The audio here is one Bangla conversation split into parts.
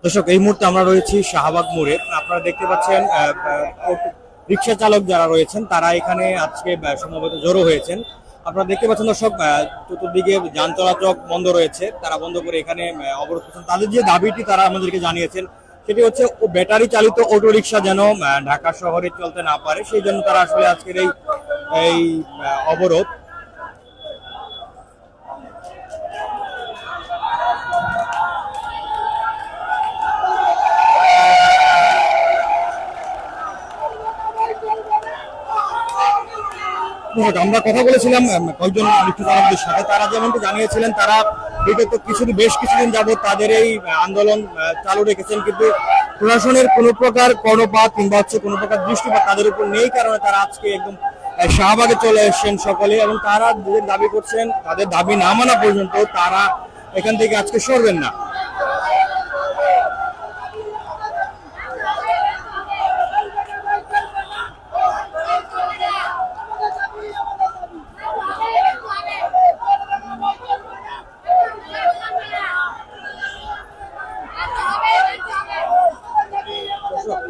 দর্শক, এই মুহূর্তে আমরা রয়েছি শাহবাগ মোড়ে। আপনারা দেখতে পাচ্ছেন রিক্সা চালক যারা রয়েছেন তারা এখানে আজকে সম্ভবত জড়ো হয়েছেন। আপনারা দেখতে পাচ্ছেন দর্শক, চতুর্দিকে যান চলাচল বন্ধ রয়েছে, তারা বন্ধ করে এখানে অবরোধ করছেন। তাদের যে দাবিটি তারা আমাদেরকে জানিয়েছেন সেটি হচ্ছে ব্যাটারি চালিত অটো রিক্সা যেন ঢাকা শহরে চলতে না পারে, সেই জন্য তারা আসলে আজকের এই অবরোধ। আমরা কথা বলেছিলাম কয়েকজন রিক্সা চালকদের সাথে, তারা যেমনটি জানিয়েছিলেন তারা বিগত বেশ কিছুদিন যাবত তাদের এই আন্দোলন চালু রেখেছেন, কিন্তু প্রশাসনের কোনো প্রকার কর্ণপাত কিংবা কোনো প্রকার দৃষ্টিপাত তাদের উপর নেই, কারণে তারা আজকে একদম শাহবাগে চলে এসেছেন সকলে, এবং তারা দাবি করছেন তাদের দাবি না মানা পর্যন্ত তারা এখান থেকে আজকে সরবেন না।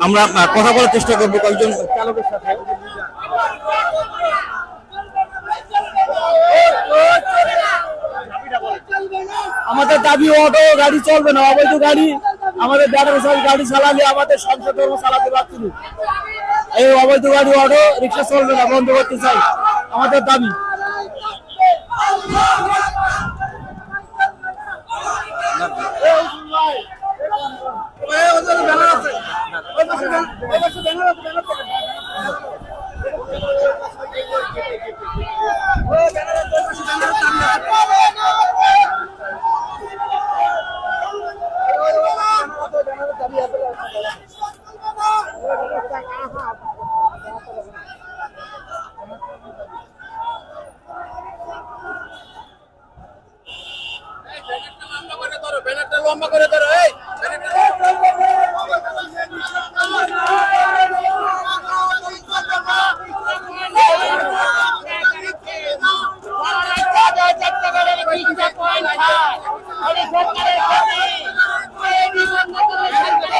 আমরা কথা বলার চেষ্টা করবো কয়েকজন চালকের সাথে। আমাদের দাবি অটো গাড়ি চলবে না, অবৈধ গাড়ি, আমাদের ব্যাটারি গাড়ি চালালে আমাদের সংসদ ধর্ম চালাতে পারছি না। এই অবৈধ গাড়ি অটো রিক্সা চলবে না, বন্ধ করতে চাই, আমাদের দাবি। লম্বা করে ধরো,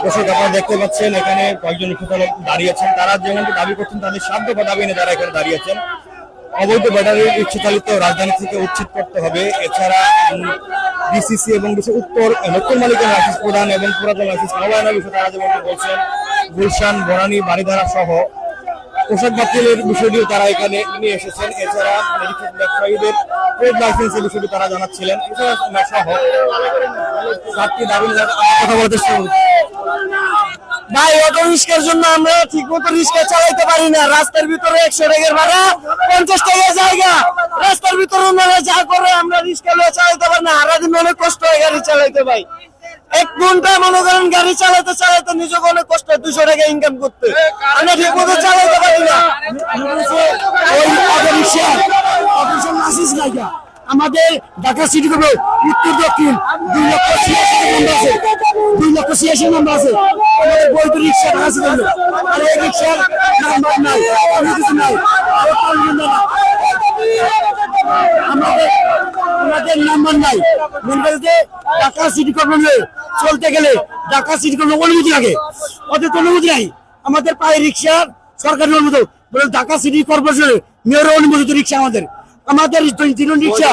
দর্শক, আপনারা দেখতে পাচ্ছেন এখানে কয়েকজন রিক্সা চালক দাঁড়িয়েছেন, তারা যেমনটি দাবি করছেন তাদের সাধ্য দাবি নিয়ে তারা এখানে দাঁড়িয়েছেন। অবৈধ ব্যাটারি রিক্সা চালিত রাজধানী থেকে উচ্ছেদ করতে হবে, এছাড়া ডিসিসি এবং উত্তর নতুন মালিকের লাইসেন্স প্রদান এবং পুরাতন লাইসেন্স নবায়নের বিষয়ে তারা যেমনটি বলছেন। গুলশান, বনানী, বাড়িধারা সহ পোশাক বাতিলের বিষয়টিও তারা এখানে নিয়ে এসেছেন, এছাড়া ব্যবসায়ীদের ট্রেড লাইসেন্সের বিষয়টি তারা জানাচ্ছিলেন, এছাড়া সহ সাতটি দাবি কথা বলতে শুরু। ভাই, অটো রিক্সার জন্য আমরা ঠিক মতো রিক্সা চালাইতে পারি না। রাস্তার ভিতরে 100 টাকার ভাড়া, 50 টাকা জায়গা, রাস্তার ভিতরে ওনারা যা করে আমরা রিক্সা লয়ে চালাইতে পারি না। সারাদিন অনেক কষ্ট হয় গাড়ি চালাইতে ভাই। 1 ঘন্টা মনে করেন গাড়ি চালাতে চালাতে নিজেকে অনেক কষ্ট হয় 200 টাকা ইনকাম করতে, আমরা ঠিক মতো চালাইতে পারি না। ওই অটো রিক্সা অফিসের লাইসেন্স লাগা আমাদের ঢাকা সিটি কর্পোরেশন উত্তর দক্ষিণ 2,86,000 নাম্বার আছে। আমাদের বৈধ রিক্সা ঢাকা সিটি আর এই রিক্সার নাম্বার নাই, কিছু নাই। আমাদের নাম্বার নাই। বলতে ঢাকা সিটি কর্পোরেশন চলতে গেলে ঢাকা সিটি কর্পোরেশন অনুমতি লাগে, ওদের তো অনুমতি নাই। আমাদের পায়ে রিক্সার সরকারি অনুমতি বলে ঢাকা সিটি কর্পোরেশনের মেয়রের অনুমোদিত রিক্সা আমাদের রিক্সা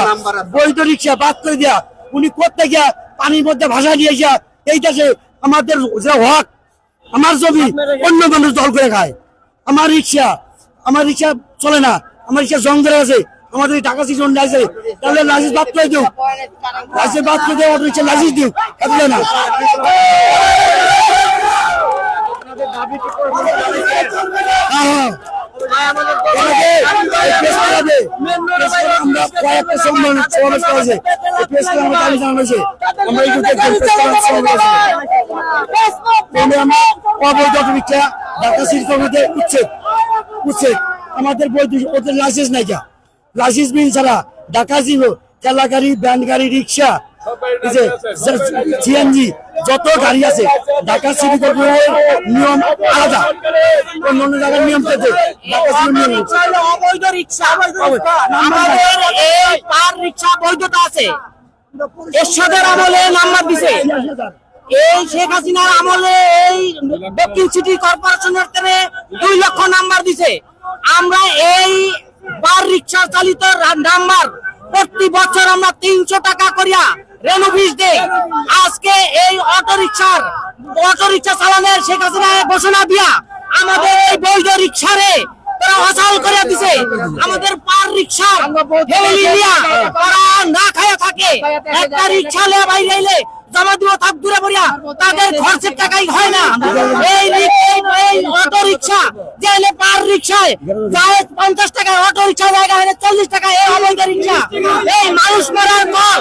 বৈধ রিক্সা বাদ করে দেয়া। উনি করতে গিয়া পানির মধ্যে ভাষা দিয়ে গিয়া এই দেশে আমাদের যে হক, আমার জমি অন্য মানুষ দল করে খায়। আমার রিক্সা চলে না, আমার রিক্সা জং ধরে আছে। আমাদের ঢাকা সিটি আছে, তাহলে লাইসেন্স বাদ করে দিও, লাইসেন্স বাদ করে দেওয়া রিক্সা লাইসেন্স দিও, বুঝলে না। আমাদের লাইসেন্স নাই, লাইসেন্স বিন ছাড়া ঢাকা ঠেলা গাড়ি, ভ্যান গাড়ি, রিক্সা, সিএনজি যত গাড়ি আছে ঢাকা সিটি কর্পোরেশনের নিয়ম আলাদা, অন্য জায়গার নিয়ম থেকে ঢাকা সিটি নিয়ম অবৈধ রিক্সা। আমাদের এই পার রিক্সা বৈধতা আছে, এরশাদের আমলে নাম্বার দিছে, এই শেখ হাসিনার আমলে এই দক্ষিণ সিটি কর্পোরেশনের থেকে 2 লক্ষ নাম্বার দিছে। আমরা এই বার রিক্সা চালিত নাম্বার প্রতি বছর আমরা 300 টাকা করিয়া রেনোভিস দেই। আজকে এই অটো রিক্সা চালানোর শেখ হাসিনা ঘোষণা দিয়া আমাদের এই বৈধ রিক্সারে তারা অচল করে দিছে। আমাদের পার রিক্সা ফ্যামিলি নিয়া তারা না খায়া থাকে, একটা রিক্সা লে বাইরে আইলে জমা দিব থাক দূরে পড়িয়া, তাদের খরচের টাকাই হয় না। এই অটো রিক্সা যে পার রিক্সায় যায় 50 টাকায়, অটো রিক্সা জায়গা হয় 40 টাকা। এই অবৈধ রিক্সা, এই মানুষ মরার পর,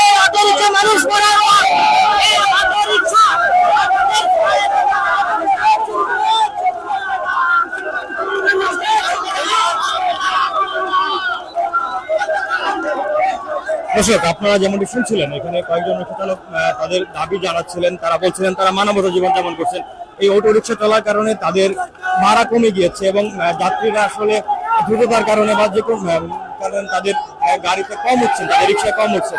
এই অটো রিক্সা মানুষ মরার পর, এই অটো রিক্সা দর্শক, আপনারা যেমনটি শুনছিলেন এখানে কয়েকজন রিক্সা চালক তাদের দাবি জানাচ্ছিলেন। তারা বলছিলেন তারা মানবতা জীবনযাপন করছেন। এই অটো রিক্সা চলার কারণে তাদের ভাড়া কমে গিয়েছে এবং যাত্রীরা আসলে দ্রুততার কারণে বা যে কোনো কারণে তাদের গাড়িতে কম হচ্ছে, তাদের রিক্সা কম হচ্ছে।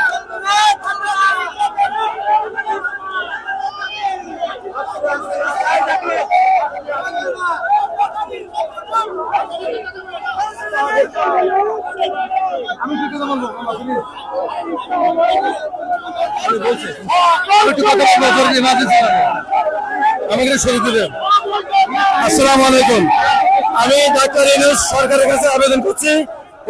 আসসালামু আলাইকুম। আমি ডাক্তার ইউনূস সরকারের কাছে আবেদন করছি।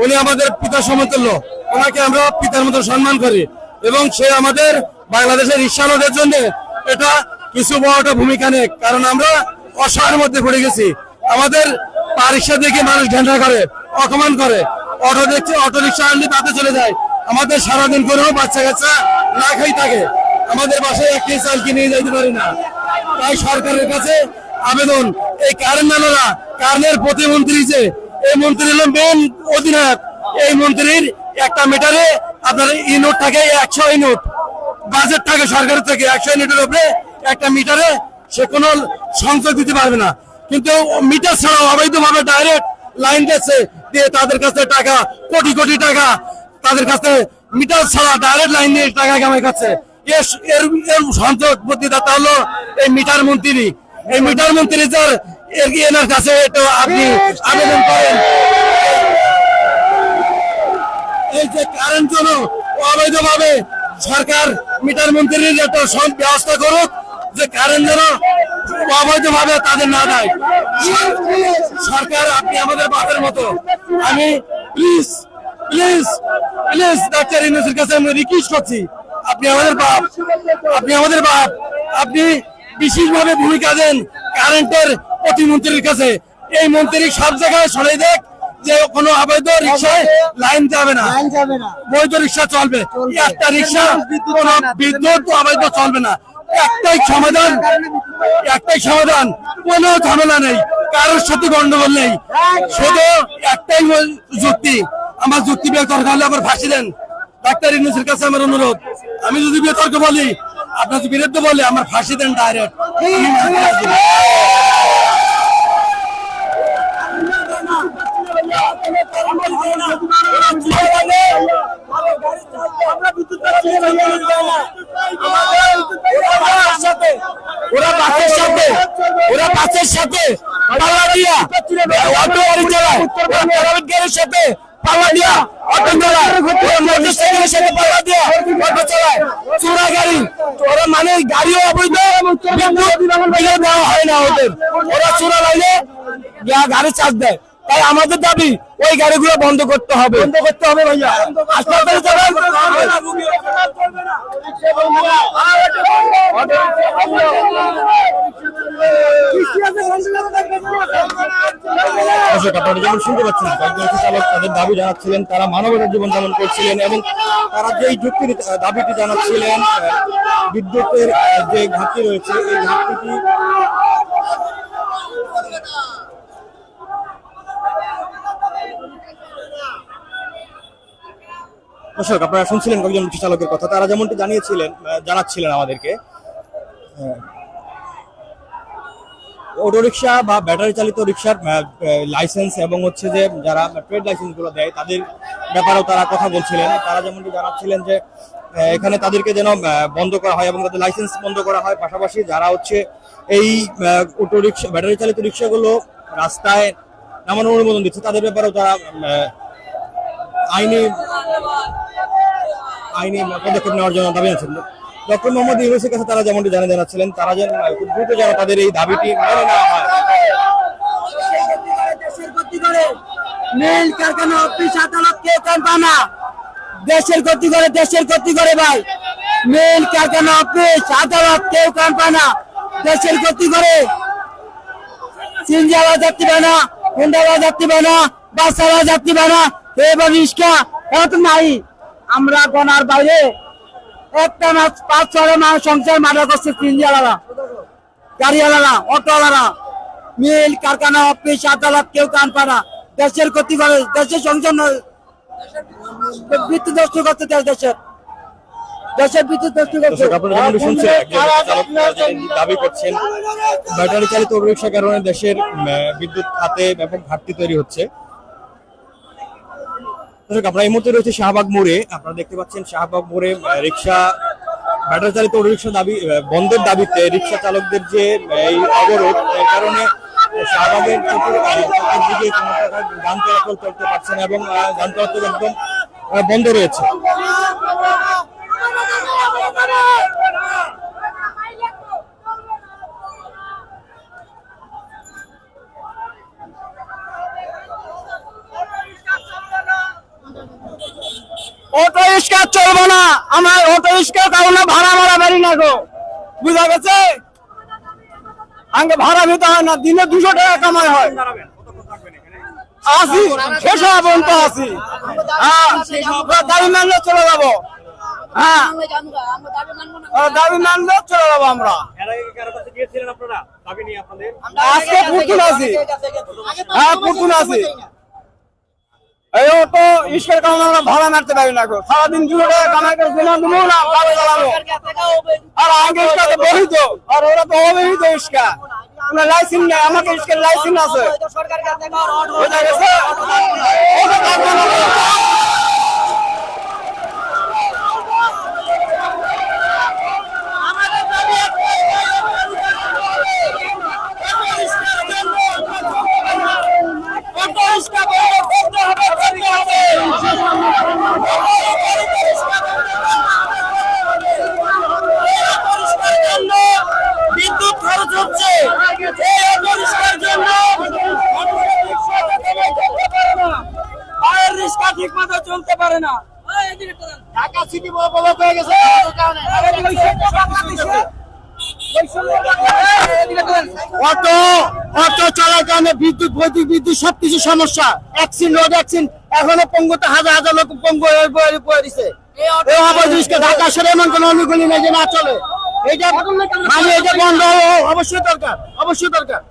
উনি আমাদের পিতা সমতুল্য, ওনাকে আমরা পিতার মতো সম্মান করি এবং সে আমাদের বাংলাদেশের রিক্সাওয়ালাদের জন্য এটা কিছু বড়টা ভূমিকা নেই। কারণ আমরা অসহায়ের মধ্যে পড়ে গেছি। আমাদের পা রিক্সা দেখে মানুষ ঘেন্টা করে, অপমান করে। অটো দেখছে, অটো রিক্সা আনলে তাতে চলে যায়। আমাদের সারাদিন করেও বাচ্চা কাচ্চা না খাই থাকে, আমাদের বাসায় একটি চাল কিনে যেতে পারি না। তাই সরকারের কাছে আবেদন, এই কারেন্ট আনারা, কারেন্টের প্রতিমন্ত্রী যে এই মন্ত্রী হলো মেন অধিনায়ক। এই মন্ত্রীর একটা মিটারে আপনার ইউনিট থাকে 100 ইউনিট, বাজেট থাকে সরকারের থেকে 100 ইউনিটের উপরে একটা মিটারে সে কোনো সংযোগ দিতে পারবে না। কিন্তু মিটার ছাড়াও অবৈধভাবে ডাইরেক্ট লাইন দিচ্ছে, দিয়ে তাদের কাছে টাকা কোটি কোটি টাকা তাদের কাছে মিটার ছাড়া ডাইরেক্ট লাইন দিয়ে টাকা কামাই করছে। এর সংযোগ প্রতিদাতা হলো এই মিটার মন্ত্রী। এই মিটার মন্ত্রী যার এনার কাছে একটু আপনি আবেদন করেন, এই যে কারেন্ট জন্য অবৈধভাবে সরকার মিটার মন্ত্রীর একটা ব্যবস্থা করুক, যে কারেন্ট যেন অবৈধভাবে তাদের না দেয়। সরকার, আপনি আমাদের বাপের মতো। আমি প্লিজ প্লিজ প্লিজ ডাক্তার ইউনূসের কাছে আমি রিকোয়েস্ট করছি, আপনি আমাদের বাপ, আপনি আমাদের বাপ, আপনি বিশেষভাবে ভূমিকা দেন কারেন্টের প্রতিমন্ত্রীর কাছে। এই মন্ত্রী সব জায়গায় সরাই দেখ যে কোনো অবৈধ রিক্সায় লাইন যাবে না, বৈধ রিক্সা চলবে। একটা রিক্সা কোন বিদ্যুৎ অবৈধ চলবে না। একটাই সমাধান, কোনো ঝামেলা নেই, কারোর সাথে গন্ডগোল নেই, শুধু একটাই যুক্তি। আমার যুক্তি বিতর্ক হলে আবার ফাঁসি দেন। ডাক্তার ইউনূসের কাছে আমার অনুরোধ, আমি যদি বিতর্ক বলি, আপনার যদি বিরুদ্ধে বলে, আমার ফাঁসি দেন ডাইরেক্ট। ওরা বাসের সাথে পাল্লা দিয়া অটো গাড়ি চালায়, প্রাইভেট গাড়ির সাথে পাল্লা দিয়া অটো চালায়, মোটরসাইকেলের সাথে পাল্লা দিয়া অটো চালায়, চোরা গাড়ি। ওরা মানে গাড়িও অবৈধ, বিদ্যুৎ দেওয়া হয় না ওদের। ওরা চোরা লাইনে গাড়ি চার্জ দেয়। তাই আমাদের দাবি ওই গাড়িগুলো বন্ধ করতে হবে, ভাইয়া। হাসপাতালে যাবেন, দর্শক, আপনারা যেমন শুনতে পাচ্ছেন কয়েকজন রিক্সা চালক তাদের দাবি জানাচ্ছিলেন, তারা মানবতার জীবনযাপন করছিলেন এবং তারা যে যুক্তির দাবিটি জানাচ্ছিলেন, বিদ্যুতের যে ঘাটতি রয়েছে এই ঘাটতিটি দর্শক, আপনারা শুনছিলেন কয়েকজন রিক্সা চালকের কথা। তারা যেমনটি জানাচ্ছিলেন আমাদেরকে, অটোরিকশা বা ব্যাটারি চালিত রিক্সার লাইসেন্স এবং হচ্ছে যে যারা ট্রেড লাইসেন্স গুলো দেয় তাদের ব্যাপারেও তারা কথা বলছিলেন। তারা যেমনটি জানাচ্ছিলেন যে এখানে তাদেরকে যেন বন্ধ করা হয় এবং তাদের লাইসেন্স বন্ধ করা হয়। পাশাপাশি যারা হচ্ছে এই অটো রিক্সা ব্যাটারি চালিত রিক্সাগুলো রাস্তায় নামানোর অনুমোদন দিচ্ছে তাদের ব্যাপারেও তারা আইনি পদক্ষেপ নেওয়ার জন্য দাবি আছেন। ডক্টর মোহাম্মদ ইউনূসের কাছে তারা যেমনটি জানাচ্ছিলেন, তারা যেন খুব দ্রুত যেন তাদের এই দাবিটি মেনে নেওয়া হয়। মিল কারখানা অফিস আদালত কেউ কান পায় না। দেশের ক্ষতি করে ভাই। মিল কারখানা অফিস আদালত কেউ কান পায় না, দেশের ক্ষতি করে। সিএনজি আওয়াজ যাত্রী পায় না, হোন্ডা আওয়াজ যাত্রী পায় না, বাস আওয়াজ যাত্রী পায় না, এবার রিক্সা এরা তো নাই। আমরা গনার বাইরে একটা মাস 5-6 মাস সংসার মার্ডার করছে সিএনজি আলাদা, গাড়ি আলাদা, অটো আলাদা। মিল কারখানা অফিস আদালত কেউ কান পায় না, দেশের ক্ষতি করে। দেশের সংসার বিদ্যুৎ নষ্ট করতে দেশের বিদ্যুৎ নষ্ট করতে। দর্শক, আপনারা যেমনটি শুনছেন, একজন চালক যেটি দাবি করছেন ব্যাটারি চালিত অটো রিক্সার কারণে দেশের বিদ্যুৎ খাতে ব্যাপক ঘাটতি তৈরি হচ্ছে। দর্শক, আমরা এই মুহূর্তে রয়েছে শাহবাগ মোড়ে। আপনারা দেখতে পাচ্ছেন শাহবাগ মোড়ে রিক্সা ব্যাটারি চালিত অটো রিক্সা দাবি বন্ধের দাবিতে রিক্সা চালকদের যে এই অবরোধ, এর কারণে শাহবাগের চতুর্দিকে কোনো প্রকার যান চলাচল করতে পারছে না এবং যান চলাচল একদম বন্ধ রয়েছে। অটো রিক্সা চলবে না, আমার অটো রিক্সার কারণে ভাড়া মারা বাড়ি না গো, বুঝা গেছে? আগে ভাড়া দিতে হয় না, দিনে 200 টাকা কামাই হয়। আসি শেষ হওয়া পর্যন্ত আসি। হ্যাঁ, দাবি মানলে চলে যাবো। হ্যাঁ, দাবি মানলে চলে যাবো আমরা। আজকে পুতুল আছি। হ্যাঁ, পুতুল আছি। এই অটো রিক্সার কারণে আমরা ভাড়া মারতে পারি না গো। সারাদিন 200 টাকা কামাই করে দিলাম দেবো না, ভাড়া চালাবো। আর আগে রিক্সা তো বহিত, আর ওরা তো অবহিত রিক্সা। লাইসেন্স নেই, আমাকে রিক্সার লাইসেন্স আছে। বুঝা গেছে? অটো থাকবে না। বিদ্যুৎ খরচ হচ্ছে, রিক্সা ঠিক মতো চলতে পারে না। ঢাকা সিটি ব্লক হয়ে গেছে। অটো চলার কারণে বিদ্যুৎ বিদ্যুৎ সবকিছু সমস্যা। অ্যাক্সিডেন্ট রোড অ্যাক্সিডেন্ট, এখনো পঙ্গুতে হাজার হাজার লোক পঙ্গু হয়ে দিছে। ঢাকা শহরে এমন কোন অনুকূল নেই যে না চলে। এটা মানে এটা বন্ধ অবশ্যই দরকার, অবশ্যই দরকার।